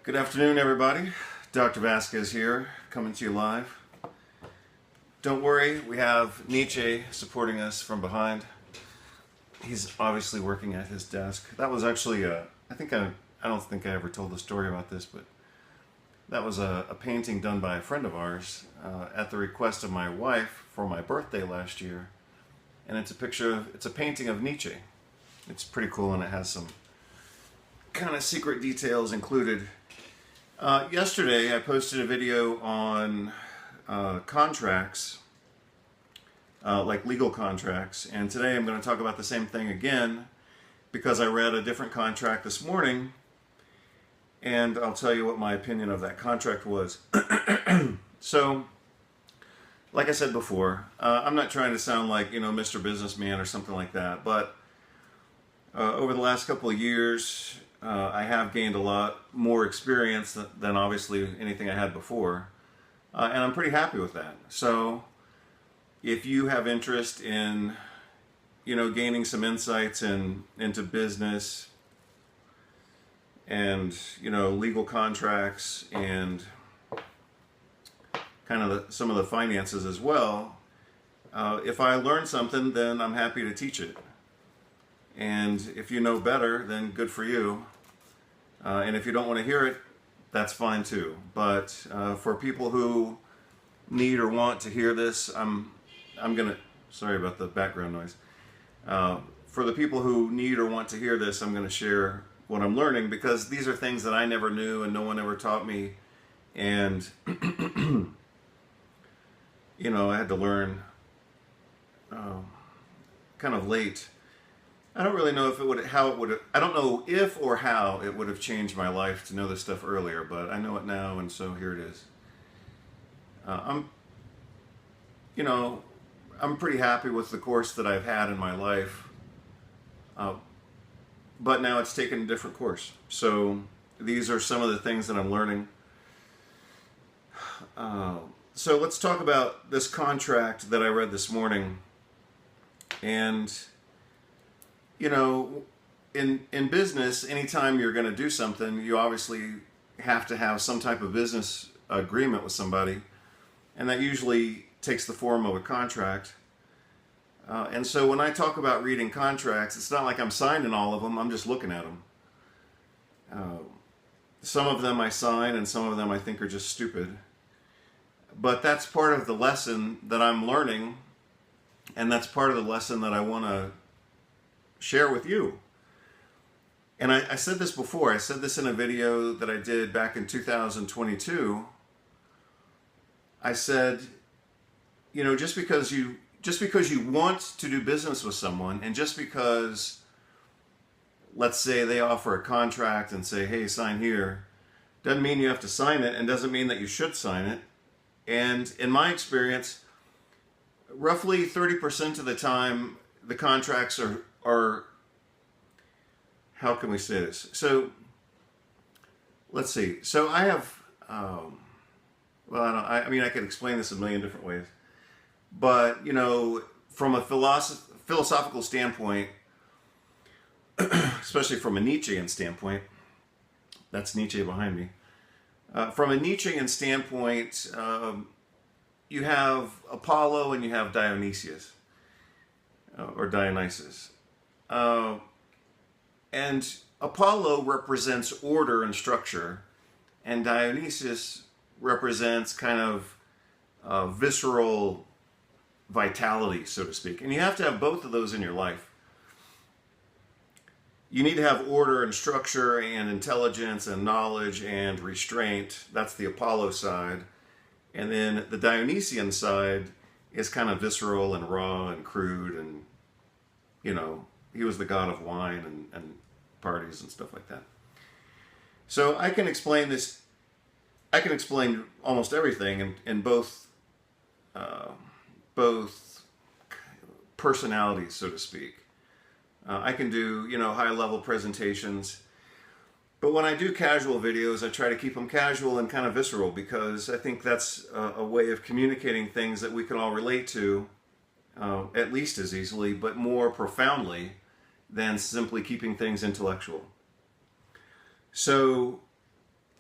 Good afternoon, everybody. Dr. Vasquez here, coming to you live. Don't worry, we have Nietzsche supporting us from behind. He's obviously working at his desk. That was actually I don't think I ever told the story about this, but that was a painting done by a friend of ours at the request of my wife for my birthday last year. And it's a painting of Nietzsche. It's pretty cool, and it has some kind of secret details included. Yesterday I posted a video on contracts, like legal contracts, and today I'm going to talk about the same thing again because I read a different contract this morning, and I'll tell you what my opinion of that contract was. So, like I said before, I'm not trying to sound like, Mr. Businessman or something like that, but over the last couple of years, I have gained a lot more experience than obviously anything I had before, and I'm pretty happy with that. So if you have interest in, gaining some insights into business and, legal contracts and kind of some of the finances as well, if I learn something, then I'm happy to teach it. And if you know better, then good for you. And if you don't want to hear it, that's fine too. But for people who need or want to hear this, I'm gonna, sorry about the background noise. For the people who need or want to hear this, I'm gonna share what I'm learning, because these are things that I never knew and no one ever taught me. And, I had to learn kind of late. I don't really know if I don't know if or how it would have changed my life to know this stuff earlier, but I know it now, and so here it is. I'm pretty happy with the course that I've had in my life, but now it's taken a different course. So these are some of the things that I'm learning. So let's talk about this contract that I read this morning. And in business, anytime you're going to do something, you obviously have to have some type of business agreement with somebody, and that usually takes the form of a contract. And so when I talk about reading contracts, it's not like I'm signing all of them, I'm just looking at them. Some of them I sign, and some of them I think are just stupid. But that's part of the lesson that I'm learning, and that's part of the lesson that I want to share with you. And I said this before. I said this in a video that I did back in 2022. I said, just because you want to do business with someone, and just because, let's say, they offer a contract and say, hey, sign here, doesn't mean you have to sign it, and doesn't mean that you should sign it. And in my experience, roughly 30% of the time, the contracts are, how can we say this? So, let's see. So I have, I could explain this a million different ways. But, from a philosophical standpoint, especially from a Nietzschean standpoint, that's Nietzsche behind me. From a Nietzschean standpoint, you have Apollo and you have Dionysius, or Dionysus. And Apollo represents order and structure, and Dionysus represents kind of visceral vitality, so to speak. And you have to have both of those in your life. You need to have order and structure and intelligence and knowledge and restraint. That's the Apollo side. And then the Dionysian side is kind of visceral and raw and crude, and, he was the god of wine and parties and stuff like that. So I can explain this. I can explain almost everything in both personalities, so to speak. I can do, high-level presentations. But when I do casual videos, I try to keep them casual and kind of visceral, because I think that's a way of communicating things that we can all relate to, at least as easily, but more profoundly than simply keeping things intellectual. So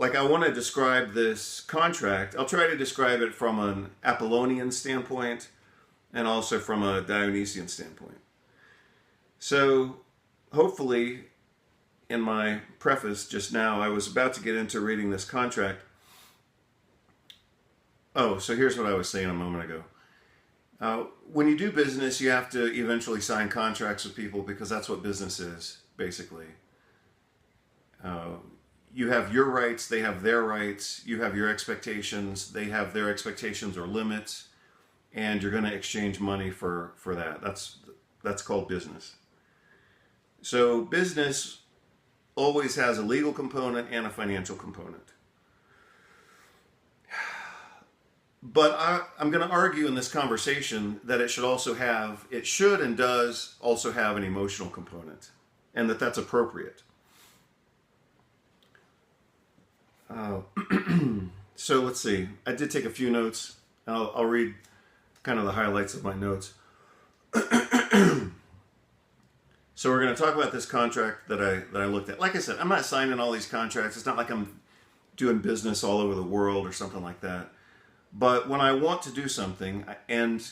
like I want to describe this contract. I'll try to describe it from an Apollonian standpoint and also from a Dionysian standpoint. So hopefully in my preface just now, I was about to get into reading this contract. Oh, so here's what I was saying a moment ago. When you do business, you have to eventually sign contracts with people because that's what business is, basically. You have your rights, they have their rights, you have your expectations, they have their expectations or limits, and you're going to exchange money for that. That's called business. So business always has a legal component and a financial component. But I'm going to argue in this conversation that it should and does also have an emotional component, and that's appropriate. So let's see. I did take a few notes. I'll read kind of the highlights of my notes. So we're going to talk about this contract that I looked at. Like I said, I'm not signing all these contracts. It's not like I'm doing business all over the world or something like that. But when I want to do something, and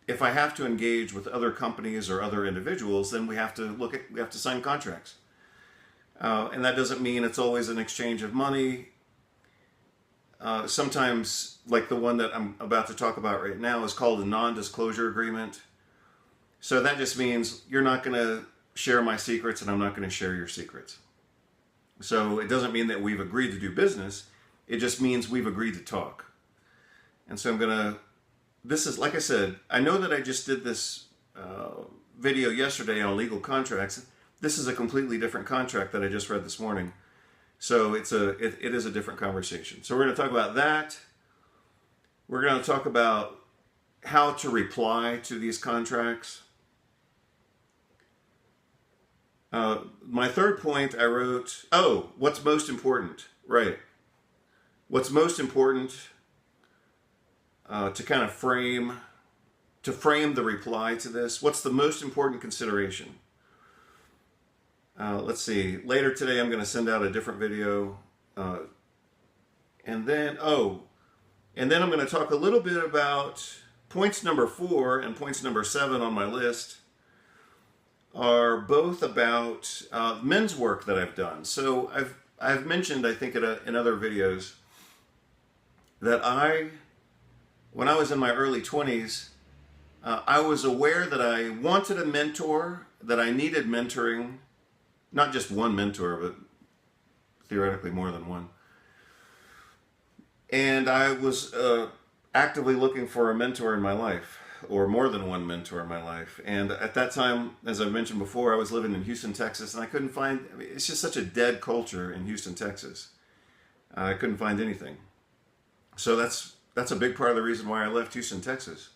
if I have to engage with other companies or other individuals, then we have to sign contracts. And that doesn't mean it's always an exchange of money. Sometimes, like the one that I'm about to talk about right now, is called a non-disclosure agreement. So that just means you're not going to share my secrets and I'm not going to share your secrets. So it doesn't mean that we've agreed to do business. It just means we've agreed to talk. And so this is, like I said, I know that I just did this video yesterday on legal contracts. This is a completely different contract that I just read this morning. So it is a different conversation. So we're going to talk about that. We're going to talk about how to reply to these contracts. My third point I wrote, what's most important? Right. What's most important to kind of frame the reply to this? What's the most important consideration? Let's see. Later today, I'm going to send out a different video, and then I'm going to talk a little bit about points number 4 and points number 7 on my list. Are both about men's work that I've done. So I've mentioned, I think, in other videos that when I was in my early 20s, I was aware that I wanted a mentor, that I needed mentoring, not just one mentor, but theoretically more than one. And I was actively looking for a mentor in my life, or more than one mentor in my life. And at that time, as I mentioned before, I was living in Houston, Texas, and I couldn't find, it's just such a dead culture in Houston, Texas. I couldn't find anything. So that's a big part of the reason why I left Houston, Texas.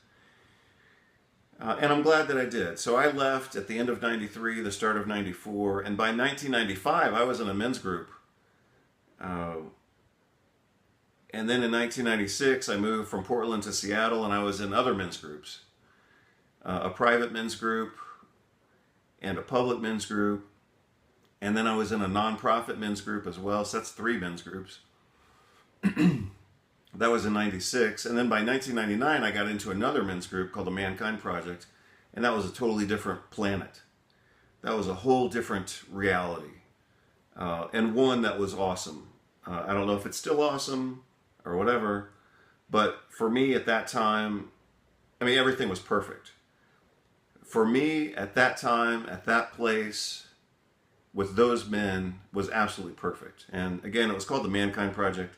And I'm glad that I did. So I left at the end of 93, the start of 94, and by 1995, I was in a men's group. And then in 1996, I moved from Portland to Seattle, and I was in other men's groups. A private men's group, and a public men's group. And then I was in a nonprofit men's group as well, so that's 3 men's groups. That was in 96. And then by 1999, I got into another men's group called the Mankind Project, and that was a totally different planet. That was a whole different reality, and one that was awesome. I don't know if it's still awesome, or whatever, but for me at that time, I mean, everything was perfect. For me at that time, at that place, with those men, was absolutely perfect. And again, it was called the Mankind Project.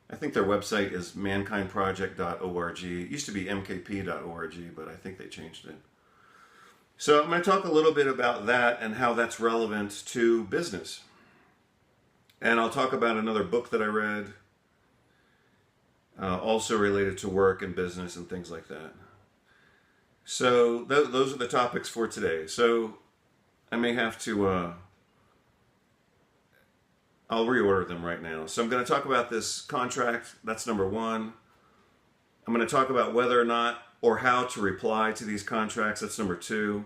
I think their website is mankindproject.org. It used to be mkp.org, but I think they changed it. So I'm going to talk a little bit about that and how that's relevant to business. And I'll talk about another book that I read, also related to work and business and things like that. So those are the topics for today. So I may have to, I'll reorder them right now. So I'm going to talk about this contract. That's number 1. I'm going to talk about whether or not or how to reply to these contracts. That's number 2.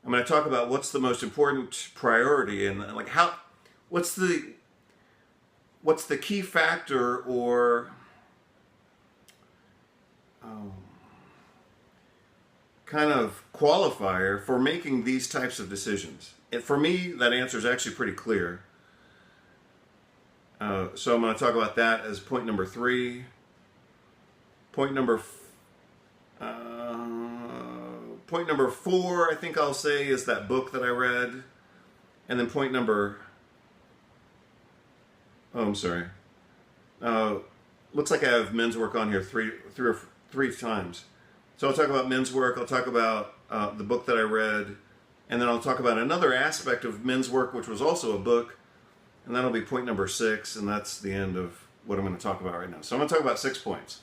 I'm going to talk about what's the most important priority and like what's the what's the key factor or kind of qualifier for making these types of decisions? And for me, that answer is actually pretty clear. So I'm going to talk about that as point number 3. Point number 4, I think I'll say, is that book that I read. And then point number... Oh, I'm sorry. Looks like I have men's work on here three times. So I'll talk about men's work, I'll talk about the book that I read, and then I'll talk about another aspect of men's work, which was also a book, and that'll be point number 6, and that's the end of what I'm going to talk about right now. So I'm going to talk about 6 points.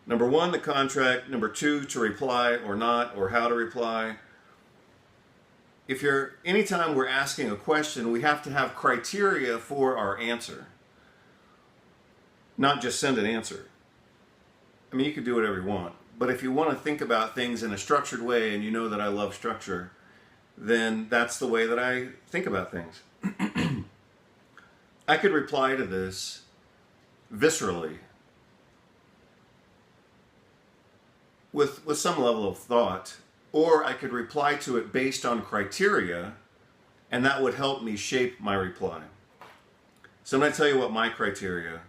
Number 1, the contract. Number 2, to reply or not, or how to reply. Anytime we're asking a question, we have to have criteria for our answer. Not just send an answer. I mean, you can do whatever you want. But if you want to think about things in a structured way, and you know that I love structure, then that's the way that I think about things. I could reply to this viscerally, with some level of thought, or I could reply to it based on criteria, and that would help me shape my reply. So I'm going to tell you what my criteria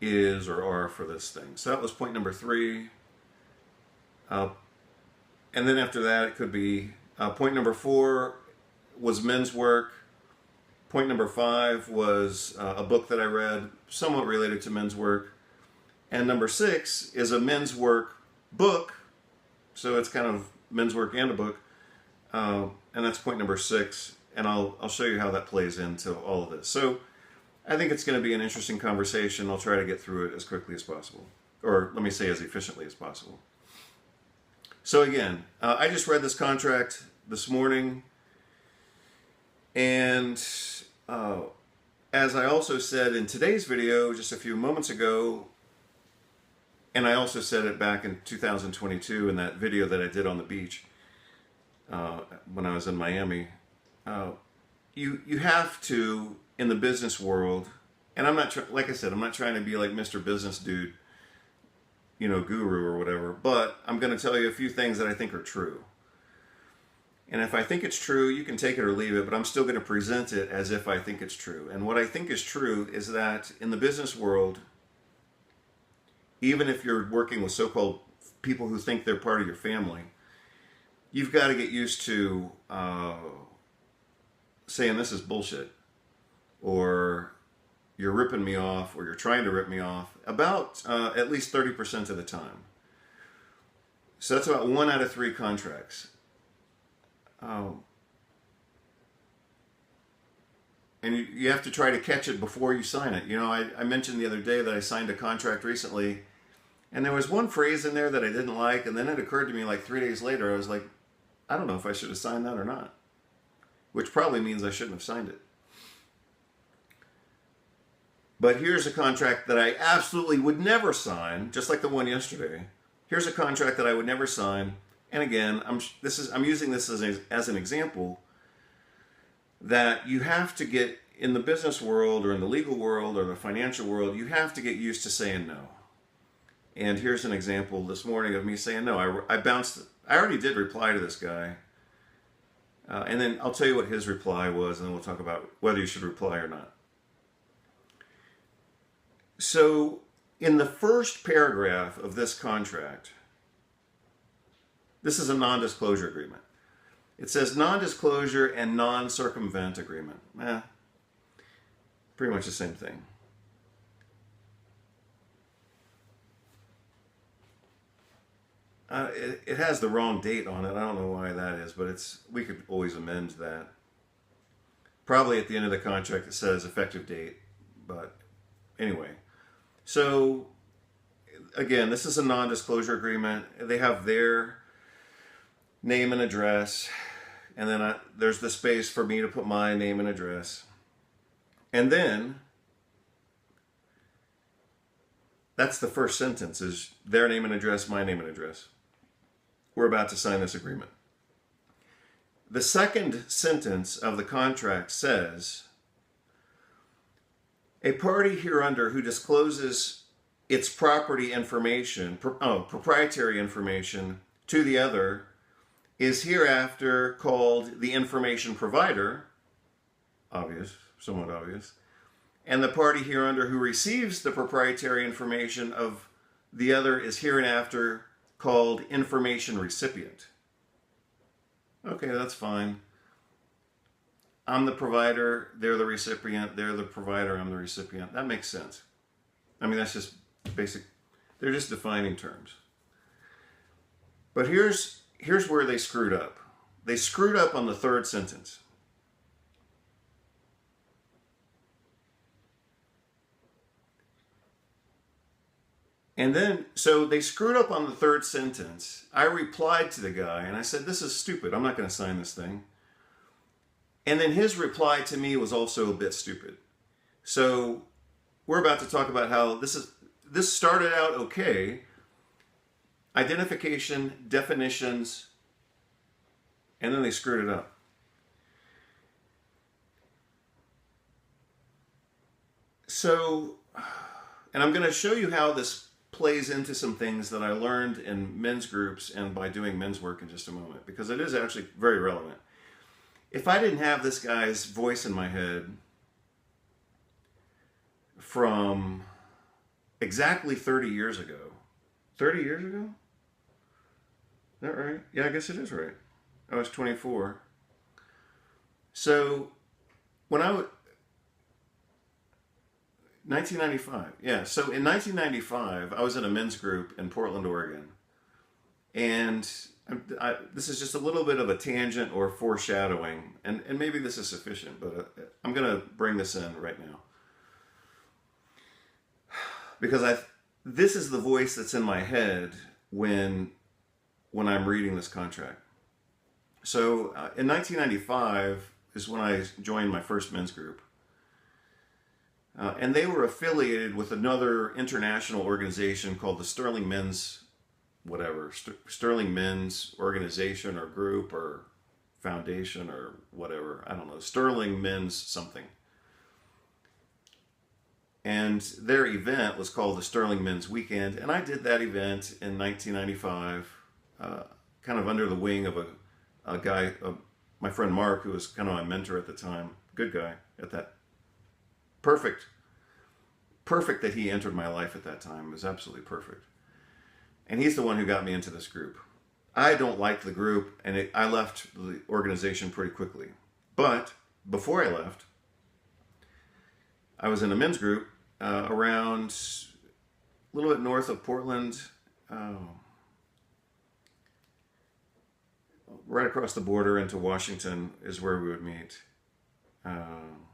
is or are for this thing. So that was point number 3. And then after that, it could be point number 4 was men's work. Point number 5 was a book that I read, somewhat related to men's work. And number 6 is a men's work book. So it's kind of men's work and a book. And that's point number 6. And I'll show you how that plays into all of this. So I think it's going to be an interesting conversation. I'll try to get through it as quickly as possible. Or let me say as efficiently as possible. So again, I just read this contract this morning. And as I also said in today's video just a few moments ago, and I also said it back in 2022 in that video that I did on the beach when I was in Miami, you have to, in the business world, and I'm not, like I said, I'm not trying to be like Mr. Business Dude, guru or whatever, but I'm going to tell you a few things that I think are true. And if I think it's true, you can take it or leave it, but I'm still going to present it as if I think it's true. And what I think is true is that in the business world, even if you're working with so-called people who think they're part of your family, you've got to get used to saying this is bullshit, or you're ripping me off, or you're trying to rip me off, about at least 30% of the time. So that's about 1 out of 3 contracts. And you have to try to catch it before you sign it. I mentioned the other day that I signed a contract recently, and there was one phrase in there that I didn't like, and then it occurred to me like 3 days later, I was like, I don't know if I should have signed that or not. Which probably means I shouldn't have signed it. But here's a contract that I absolutely would never sign, just like the one yesterday. Here's a contract that I would never sign. And again, I'm using this as an example that you have to get in the business world or in the legal world or the financial world, you have to get used to saying no. And here's an example this morning of me saying no. I already did reply to this guy. And then I'll tell you what his reply was, and then we'll talk about whether you should reply or not. So in the first paragraph of this contract, this is a non-disclosure agreement. It says non-disclosure and non-circumvent agreement. Pretty much the same thing. It has the wrong date on it. I don't know why that is, but we could always amend that. Probably at the end of the contract it says effective date, but anyway. So again, this is a non-disclosure agreement. They have their name and address, and then there's the space for me to put my name and address. And then that's the first sentence, is their name and address, my name and address. We're about to sign this agreement. The second sentence of the contract says, A party hereunder who discloses its property information, proprietary information to the other is hereafter called the information provider, obvious, somewhat obvious, and the party hereunder who receives the proprietary information of the other is hereinafter called information recipient. Okay, that's fine. I'm the provider, they're the recipient, they're the provider, I'm the recipient. That makes sense. I mean, that's just basic. They're just defining terms. But here's where they screwed up. They screwed up on the third sentence. And then, so they screwed up on the third sentence. I replied to the guy and I said, this is stupid. I'm not going to sign this thing. And then his reply to me was also a bit stupid. So we're about to talk about how this started out okay. Identification, definitions, and then they screwed it up. So, and I'm going to show you how this plays into some things that I learned in men's groups and by doing men's work in just a moment, because it is actually very relevant. If I didn't have this guy's voice in my head from exactly 30 years ago. 30 years ago? Is that right? Yeah, I guess it is right. I was 24. So, when 1995. Yeah, so in 1995, I was in a men's group in Portland, Oregon. And this is just a little bit of a tangent or foreshadowing, and maybe this is sufficient, but I'm going to bring this in right now. Because this is the voice that's in my head when I'm reading this contract. So in 1995 is when I joined my first men's group. And they were affiliated with another international organization called the Sterling Men's Sterling Men's Organization or Group or Foundation or whatever. I don't know. Sterling Men's something. And their event was called the Sterling Men's Weekend. And I did that event in 1995, kind of under the wing of a guy, my friend Mark, who was kind of my mentor at the time. Good guy at that. Perfect that he entered my life at that time. It was absolutely perfect. And he's the one who got me into this group. I don't like the group, and I left the organization pretty quickly. But before I left, I was in a men's group around a little bit north of Portland, right across the border into Washington is where we would meet.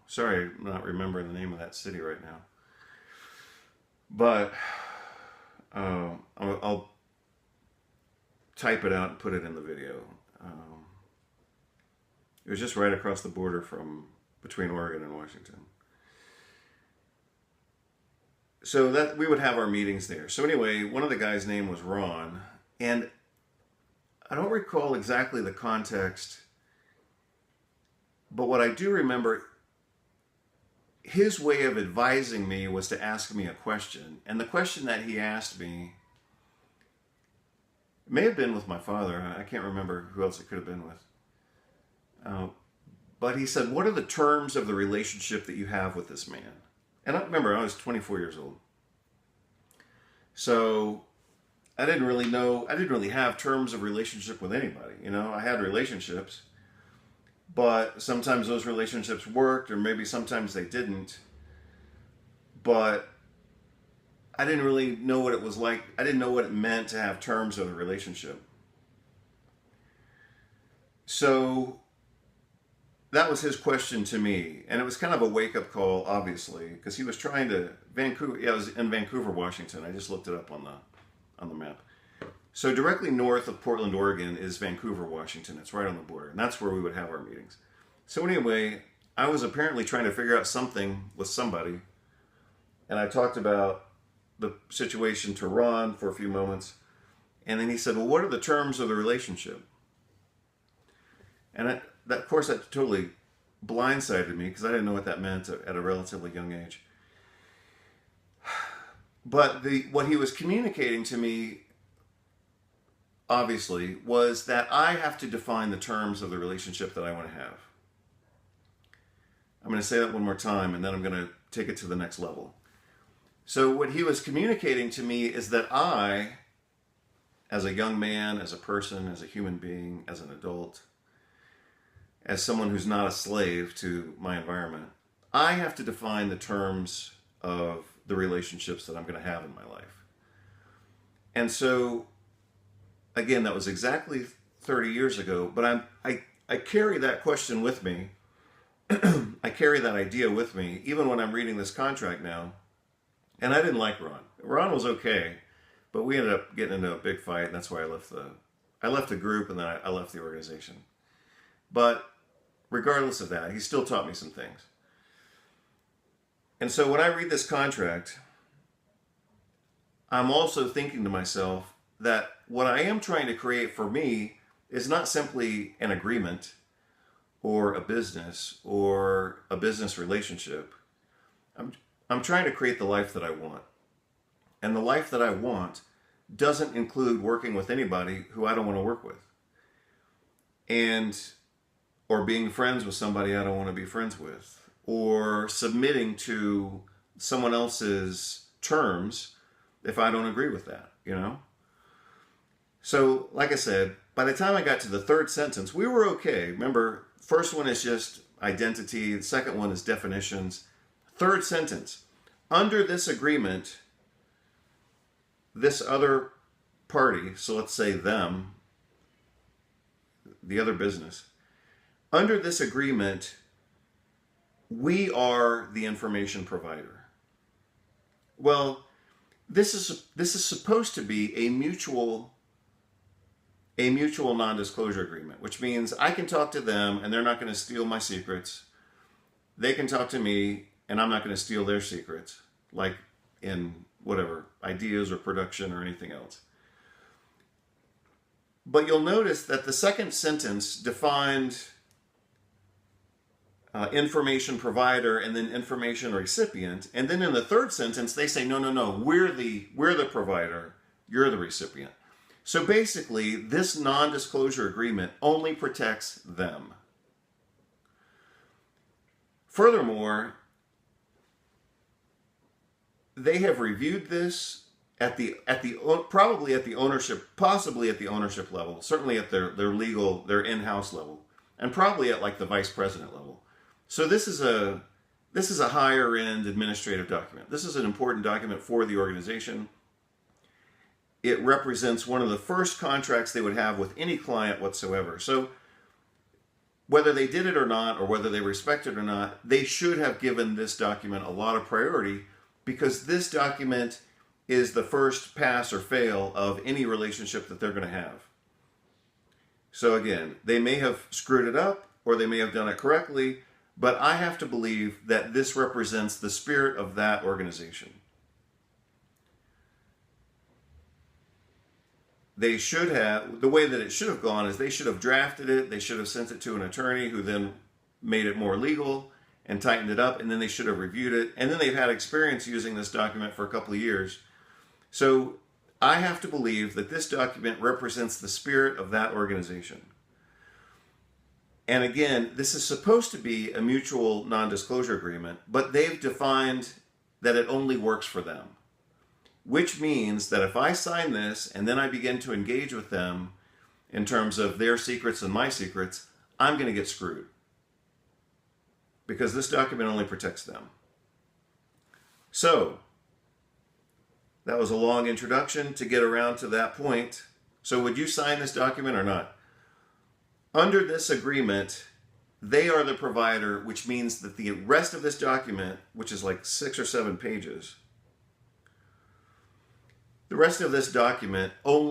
Sorry, I'm not remembering the name of that city right now. But I'll type it out and put it in the video. It was just right across the border between Oregon and Washington. So that we would have our meetings there. So anyway, one of the guys' name was Ron, and I don't recall exactly the context, but what I do remember, his way of advising me was to ask me a question. And the question that he asked me may have been with my father. I can't remember who else it could have been with. But he said, what are the terms of the relationship that you have with this man? And I remember I was 24 years old. So I didn't really have terms of relationship with anybody. You know, I had relationships. But sometimes those relationships worked, or maybe sometimes they didn't. But I didn't really know what it was like. I didn't know what it meant to have terms of a relationship. So that was his question to me. And it was kind of a wake-up call, obviously, because he was trying to... it was in Vancouver, Washington. I just looked it up on the map. So directly north of Portland, Oregon is Vancouver, Washington. It's right on the border. And that's where we would have our meetings. So anyway, I was apparently trying to figure out something with somebody. And I talked about the situation to Ron for a few moments. And then he said, well, what are the terms of the relationship? And of course, that totally blindsided me because I didn't know what that meant at a relatively young age. But what he was communicating to me, obviously, was that I have to define the terms of the relationship that I want to have. I'm going to say that one more time, and then I'm going to take it to the next level. So what he was communicating to me is that I, as a young man, as a person, as a human being, as an adult, as someone who's not a slave to my environment, I have to define the terms of the relationships that I'm going to have in my life. And so, again, that was exactly 30 years ago, but I carry that question with me. I carry that idea with me, even when I'm reading this contract now. And I didn't like Ron. Ron was okay, but we ended up getting into a big fight, and that's why I left the group, and then I left the organization. But regardless of that, he still taught me some things. And so when I read this contract, I'm also thinking to myself that what I am trying to create for me is not simply an agreement or a business relationship. I'm trying to create the life that I want. And the life that I want doesn't include working with anybody who I don't want to work with. Or being friends with somebody I don't want to be friends with. Or submitting to someone else's terms if I don't agree with that, you know? So, like I said, by the time I got to the third sentence, we were okay. Remember, first one is just identity. The second one is definitions. Third sentence, under this agreement, this other party, so let's say them, the other business, under this agreement, we are the information provider. Well, this is supposed to be a mutual non-disclosure agreement, which means I can talk to them and they're not going to steal my secrets. They can talk to me and I'm not going to steal their secrets, like in whatever, ideas or production or anything else. But you'll notice that the second sentence defined information provider and then information recipient. And then in the third sentence, they say, no, we're the provider, you're the recipient. So basically, this non-disclosure agreement only protects them. Furthermore, they have reviewed this probably at the ownership, possibly at the ownership level, certainly at their in-house level, and probably at like the vice president level. So this is a higher end administrative document. This is an important document for the organization. It represents one of the first contracts they would have with any client whatsoever. So whether they did it or not, or whether they respect it or not, they should have given this document a lot of priority, because this document is the first pass or fail of any relationship that they're going to have. So again, they may have screwed it up or they may have done it correctly, but I have to believe that this represents the spirit of that organization. They should have, the way that it should have gone is they should have drafted it, they should have sent it to an attorney who then made it more legal and tightened it up, and then they should have reviewed it, and then they've had experience using this document for a couple of years. So I have to believe that this document represents the spirit of that organization. And again, this is supposed to be a mutual non-disclosure agreement, but they've defined that it only works for them. Which means that if I sign this and then I begin to engage with them in terms of their secrets and my secrets, I'm going to get screwed. Because this document only protects them. So, that was a long introduction to get around to that point. So would you sign this document or not? Under this agreement, they are the provider, which means that the rest of this document, which is like 6 or 7 pages, the rest of this document only